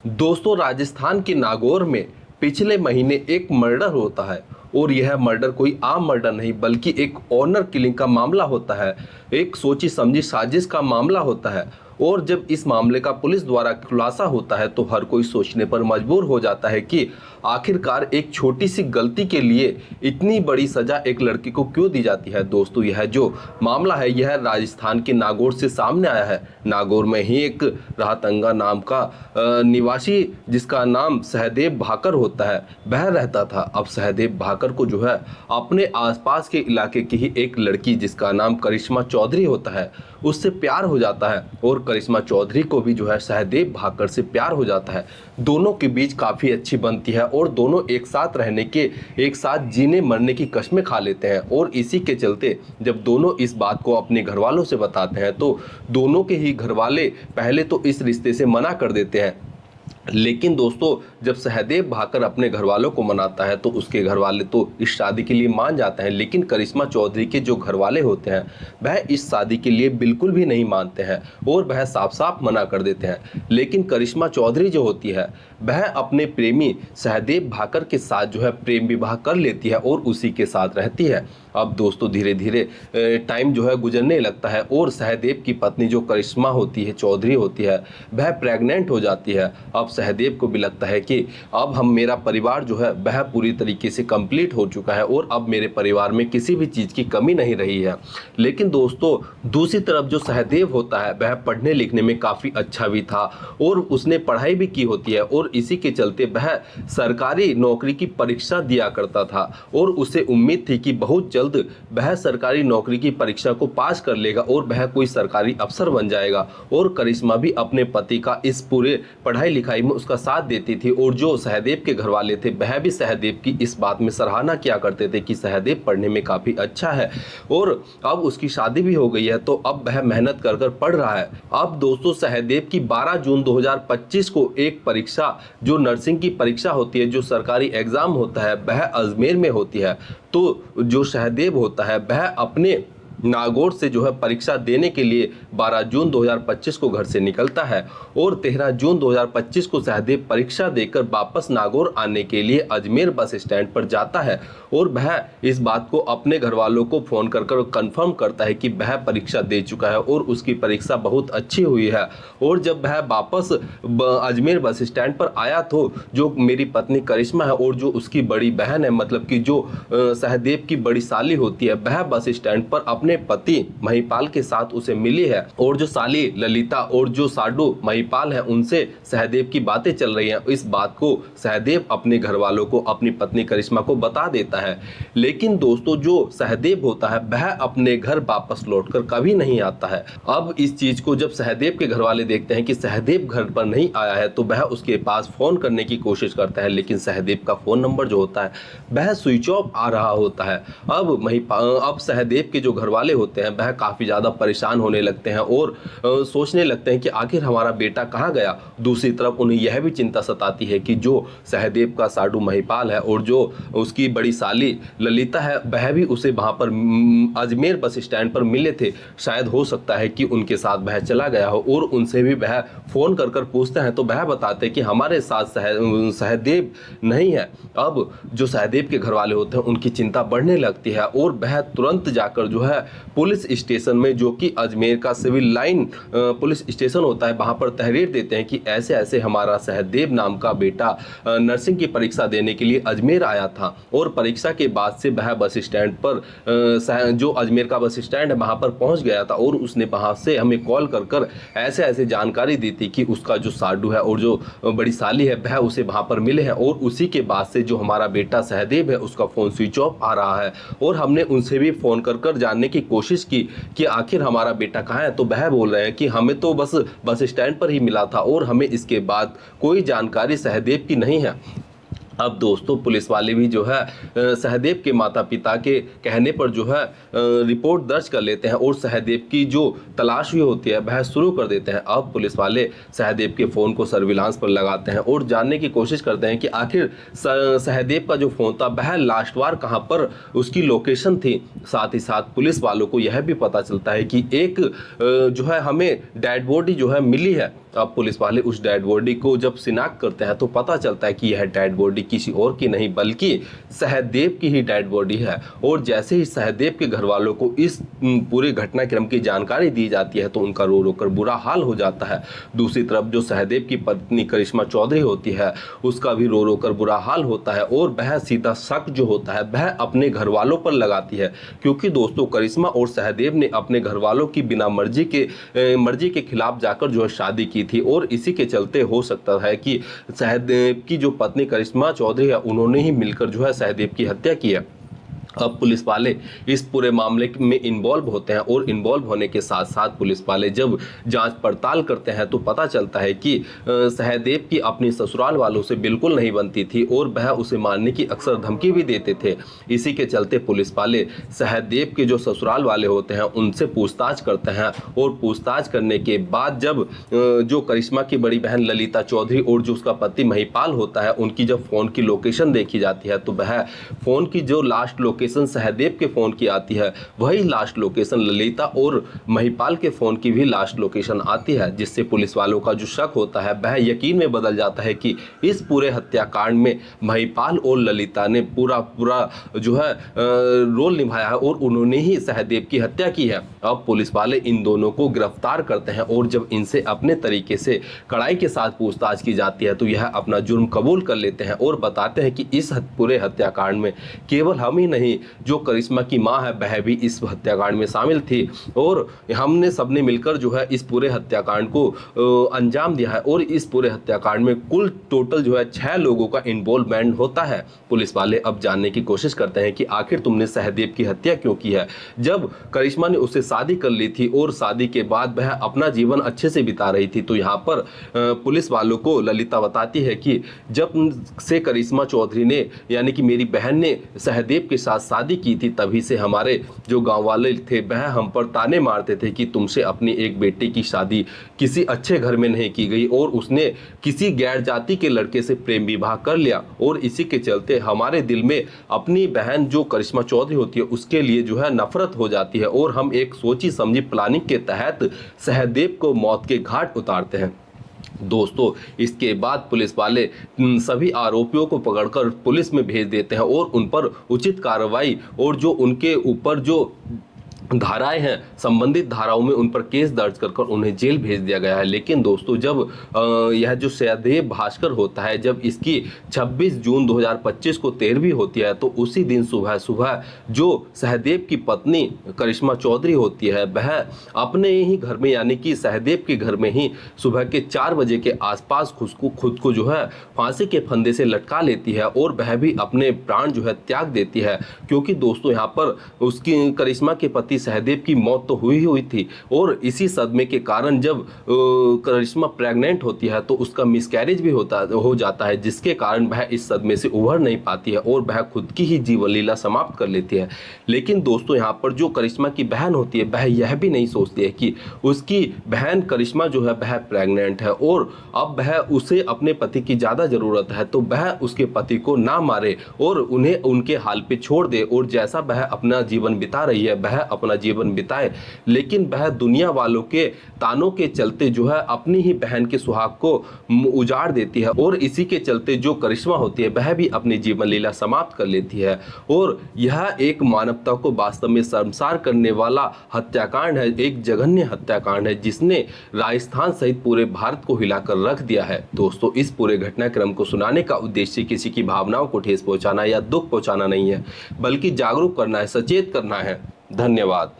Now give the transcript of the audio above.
दोस्तों, राजस्थान के नागौर में पिछले महीने एक मर्डर होता है और यह मर्डर कोई आम मर्डर नहीं बल्कि एक ऑनर किलिंग का मामला होता है। एक सोची समझी साजिश का मामला होता है और जब इस मामले का पुलिस द्वारा खुलासा होता है तो हर कोई सोचने पर मजबूर हो जाता है कि आखिरकार एक छोटी सी गलती के लिए इतनी बड़ी सजा एक लड़की को क्यों दी जाती है। दोस्तों, यह जो मामला है यह राजस्थान के नागौर से सामने आया है। नागौर में ही एक राहतंगा नाम का निवासी जिसका नाम सहदेव भाकर होता है वह रहता था। अब सहदेव भाकर को जो है अपने आसपास के इलाके की ही एक लड़की जिसका नाम करिश्मा चौधरी होता है उससे प्यार हो जाता है और करिश्मा चौधरी को भी जो है सहदेव भाकर से प्यार हो जाता है। दोनों के बीच काफ़ी अच्छी बनती है और दोनों एक साथ रहने के, एक साथ जीने मरने की कस्में खा लेते हैं। और इसी के चलते जब दोनों इस बात को अपने घर वालों से बताते हैं तो दोनों के ही घर वाले पहले तो इस रिश्ते से मना कर देते हैं। लेकिन दोस्तों, जब सहदेव भाकर अपने घर वालों को मनाता है तो उसके घर वाले तो इस शादी के लिए मान जाते हैं, लेकिन करिश्मा चौधरी के जो घर वाले होते हैं वह इस शादी के लिए बिल्कुल भी नहीं मानते हैं और वह साफ साफ मना कर देते हैं। लेकिन करिश्मा चौधरी जो होती है वह अपने प्रेमी सहदेव भाकर के साथ जो है प्रेम विवाह कर लेती है और उसी के साथ रहती है। अब दोस्तों, धीरे धीरे टाइम जो है गुजरने लगता है और सहदेव की पत्नी जो करिश्मा होती है, चौधरी होती है, वह प्रेग्नेंट हो जाती है। अब सहदेव को भी लगता है कि अब मेरा परिवार जो है वह पूरी तरीके से कंप्लीट हो चुका है और अब मेरे परिवार में किसी भी चीज़ की कमी नहीं रही है। लेकिन दोस्तों, दूसरी तरफ जो सहदेव होता है वह पढ़ने लिखने में काफ़ी अच्छा भी था और उसने पढ़ाई भी की होती है और इसी के चलते वह सरकारी नौकरी की परीक्षा दिया करता था और उसे उम्मीद थी कि बहुत जल्द वह सरकारी नौकरी की परीक्षा को पास कर लेगा और वह कोई सरकारी अफसर बन जाएगा। और करिश्मा भी अपने पति का इस पूरे पढ़ाई लिखाई में उसका साथ देती थी और जो सहदेव के घर वाले थे वह भी सहदेव की इस बात में सराहना किया करते थे कि सहदेव पढ़ने में काफ़ी अच्छा है और अब उसकी शादी भी हो गई है तो अब वह मेहनत कर कर पढ़ रहा है। अब दोस्तों, सहदेव की 12 जून 2025 को एक परीक्षा जो नर्सिंग की परीक्षा होती है, जो सरकारी एग्ज़ाम होता है, वह अजमेर में होती है। तो जो सहदेव होता है वह अपने नागौर से जो है परीक्षा देने के लिए 12 जून 2025 को घर से निकलता है और 13 जून 2025 को सहदेव परीक्षा देकर वापस नागौर आने के लिए अजमेर बस स्टैंड पर जाता है और वह इस बात को अपने घर वालों को फ़ोन कर कर कंफर्म करता है कि वह परीक्षा दे चुका है और उसकी परीक्षा बहुत अच्छी हुई है। और जब वह वापस अजमेर बस स्टैंड पर आया तो जो मेरी पत्नी करिश्मा है और जो उसकी बड़ी बहन है, मतलब कि जो सहदेव की बड़ी साली होती है, वह बस स्टैंड पर अपने पति महिपाल के साथ उसे मिली है और जो साली ललिता और जो साडू महिपाल है उनसे सहदेव की बातें चल रही हैं। इस बात को सहदेव अपने घर वालों को, अपनी पत्नी करिश्मा को बता देता है। लेकिन दोस्तों, जो सहदेव होता है वह अपने घर वापस लौटकर कभी नहीं आता है। अब इस चीज को जब सहदेव के घर वाले देखते हैं कि सहदेव घर पर नहीं आया है तो वह उसके पास फोन करने की कोशिश करता है, लेकिन सहदेव का फोन नंबर जो होता है वह स्विच ऑफ आ रहा होता है। अब सहदेव के जो घर वाले होते हैं वह काफ़ी ज़्यादा परेशान होने लगते हैं और सोचने लगते हैं कि आखिर हमारा बेटा कहाँ गया। दूसरी तरफ उन्हें यह भी चिंता सताती है कि जो सहदेव का साडू महिपाल है और जो उसकी बड़ी साली ललिता है वह भी उसे वहाँ पर अजमेर बस स्टैंड पर मिले थे। शायद हो सकता है कि उनके साथ वह चला गया हो और उनसे भी वह फ़ोन कर कर पूछते हैं तो वह बताते हैं कि हमारे साथ सहदेव नहीं है। अब जो सहदेव के घर वाले होते हैं उनकी चिंता बढ़ने लगती है और वह तुरंत जाकर जो है पुलिस स्टेशन में, जो कि अजमेर का सिविल लाइन पुलिस स्टेशन होता है, वहाँ पर तहरीर देते हैं कि ऐसे ऐसे हमारा सहदेव नाम का बेटा नर्सिंग की परीक्षा देने के लिए अजमेर आया था और परीक्षा के बाद से वह बस स्टैंड पर जो अजमेर का बस स्टैंड है वहाँ पर पहुँच गया था और उसने वहाँ से हमें कॉल कर कर ऐसे ऐसे जानकारी दी थी कि उसका जो साडू है और जो बड़ी साली है वह उसे वहाँ पर मिले हैं और उसी के बाद से जो हमारा बेटा सहदेव है उसका फ़ोन स्विच ऑफ आ रहा है। और हमने उनसे भी फ़ोन कर कर जानने की कोशिश की कि आखिर हमारा बेटा कहाँ है तो वह बोल रहे हैं कि हमें तो बस स्टैंड पर ही मिला था और हमें इसके बाद कोई जानकारी सहदेव की नहीं है। अब दोस्तों, पुलिस वाले भी जो है सहदेव के माता पिता के कहने पर जो है रिपोर्ट दर्ज कर लेते हैं और सहदेव की जो तलाश हुई होती है वह शुरू कर देते हैं। अब पुलिस वाले सहदेव के फ़ोन को सर्विलांस पर लगाते हैं और जानने की कोशिश करते हैं कि आखिर सहदेव का जो फ़ोन था वह लास्ट बार कहाँ पर उसकी लोकेशन थी। साथ ही साथ पुलिस वालों को यह भी पता चलता है कि एक जो है हमें डेड बॉडी जो है मिली है अब पुलिस वाले उस डेड बॉडी को जब शिनाख्त करते हैं तो पता चलता है कि यह डेड बॉडी किसी और की नहीं बल्कि सहदेव की ही डेड बॉडी है। और जैसे ही सहदेव के घर वालों को इस पूरे घटनाक्रम की जानकारी दी जाती है तो उनका रो रो कर बुरा हाल हो जाता है। दूसरी तरफ जो सहदेव की पत्नी करिश्मा चौधरी होती है उसका भी रो रो कर बुरा हाल होता है और वह सीधा शक जो होता है वह अपने घर वालों पर लगाती है, क्योंकि दोस्तों करिश्मा और सहदेव ने अपने घर वालों की बिना मर्जी के खिलाफ जाकर जो है शादी की थी और इसी के चलते हो सकता है कि सहदेव की जो पत्नी करिश्मा चौधरी है उन्होंने ही मिलकर जो है सहदेव की हत्या की है। अब पुलिस वाले इस पूरे मामले में इन्वॉल्व होते हैं और इन्वॉल्व होने के साथ साथ पुलिस वाले जब जांच पड़ताल करते हैं तो पता चलता है कि सहदेव की अपनी ससुराल वालों से बिल्कुल नहीं बनती थी और वह उसे मारने की अक्सर धमकी भी देते थे। इसी के चलते पुलिस वाले सहदेव के जो ससुराल वाले होते हैं उनसे पूछताछ करते हैं और पूछताछ करने के बाद जब जो करिश्मा की बड़ी बहन ललिता चौधरी और जो उसका पति महिपाल होता है उनकी जब फ़ोन की लोकेशन देखी जाती है तो वह फ़ोन की जो लास्ट लोकेशन सहदेव के फोन की आती है वही लास्ट लोकेशन ललिता और महिपाल के फोन की भी लास्ट लोकेशन आती है, जिससे पुलिस वालों का जो शक होता है वह यकीन में बदल जाता है कि इस पूरे हत्याकांड में महिपाल और ललिता ने पूरा जो है रोल निभाया है और उन्होंने ही सहदेव की हत्या की है। अब पुलिस वाले इन दोनों को गिरफ्तार करते हैं और जब इनसे अपने तरीके से कड़ाई के साथ पूछताछ की जाती है तो यह अपना जुर्म कबूल कर लेते हैं और बताते हैं कि इस पूरे हत्याकांड में केवल हम ही नहीं, जो करिश्मा की मां है वह भी इस हत्याकांड में शामिल थी और हमने सबने मिलकर जो है इस पूरे हत्याकांड को अंजाम दिया है और इस पूरे हत्याकांड में कुल टोटल जो है 6 लोगों का इन्वॉल्वमेंट होता है। पुलिस वाले अब जानने की कोशिश करते हैं कि आखिर तुमने सहदेव की हत्या क्यों की है। जब करिश्मा ने उससे शादी कर ली थी और शादी के बाद वह अपना जीवन अच्छे से बिता रही थी तो यहाँ पर पुलिस वालों को ललिता बताती है कि जब से करिश्मा चौधरी ने यानी कि मेरी बहन ने सहदेव के साथ शादी की थी तभी से हमारे जो गांव वाले थे वह हम पर ताने मारते थे कि तुमसे अपनी एक बेटी की शादी किसी अच्छे घर में नहीं की गई और उसने किसी गैर जाति के लड़के से प्रेम विवाह कर लिया और इसी के चलते हमारे दिल में अपनी बहन जो करिश्मा चौधरी होती है उसके लिए जो है नफरत हो जाती है और हम एक सोची समझी प्लानिंग के तहत सहदेव को मौत के घाट उतारते हैं। दोस्तों इसके बाद पुलिस वाले सभी आरोपियों को पकड़कर पुलिस में भेज देते हैं और उन पर उचित कार्रवाई और जो उनके ऊपर जो धाराएं हैं संबंधित धाराओं में उन पर केस दर्ज कर उन्हें जेल भेज दिया गया है। लेकिन दोस्तों जब यह जो सहदेव भास्कर होता है जब इसकी 26 जून 2025 को 13वीं होती है तो उसी दिन सुबह सुबह जो सहदेव की पत्नी करिश्मा चौधरी होती है वह अपने ही घर में यानी कि सहदेव के घर में ही सुबह के 4 बजे के आसपास खुद को जो है फांसी के फंदे से लटका लेती है और वह भी अपने प्राण जो है त्याग देती है, क्योंकि दोस्तों यहाँ पर उसकी करिश्मा के पति सहदेव की मौत तो हुई थी और इसी सदमे के कारण जब करिश्मा प्रेग्नेंट होती है तो उसका मिसकैरेज भी हो जाता है, जिसके कारण वह इस सदमे से उभर नहीं पाती है और वह खुद की ही जीवन लीला समाप्त कर लेती है। लेकिन दोस्तों यहाँ पर जो करिश्मा की बहन होती है वह यह भी नहीं सोचती है कि उसकी बहन करिश्मा जो है वह प्रेग्नेंट है और अब वह उसे अपने पति की ज़्यादा ज़रूरत है तो वह उसके पति को ना मारे और उन्हें उनके हाल पे छोड़ दे और जैसा वह अपना जीवन बिता रही है वह अपना जीवन बिताए। लेकिन वह दुनिया वालों के तानों के चलते जो है अपनी ही बहन के सुहाग को उजाड़ देती है और इसी के चलते जो करिश्मा होती है वह भी अपनी जीवन लीला समाप्त कर लेती है। और यह एक मानवता को वास्तव में शर्मसार करने वाला हत्याकांड है, एक जघन्य हत्याकांड है जिसने राजस्थान सहित पूरे भारत को हिलाकर रख दिया है। दोस्तों इस पूरे घटनाक्रम को सुनाने का उद्देश्य किसी की भावनाओं को ठेस पहुंचाना या दुख पहुंचाना नहीं है, बल्कि जागरूक करना है, सचेत करना है। धन्यवाद।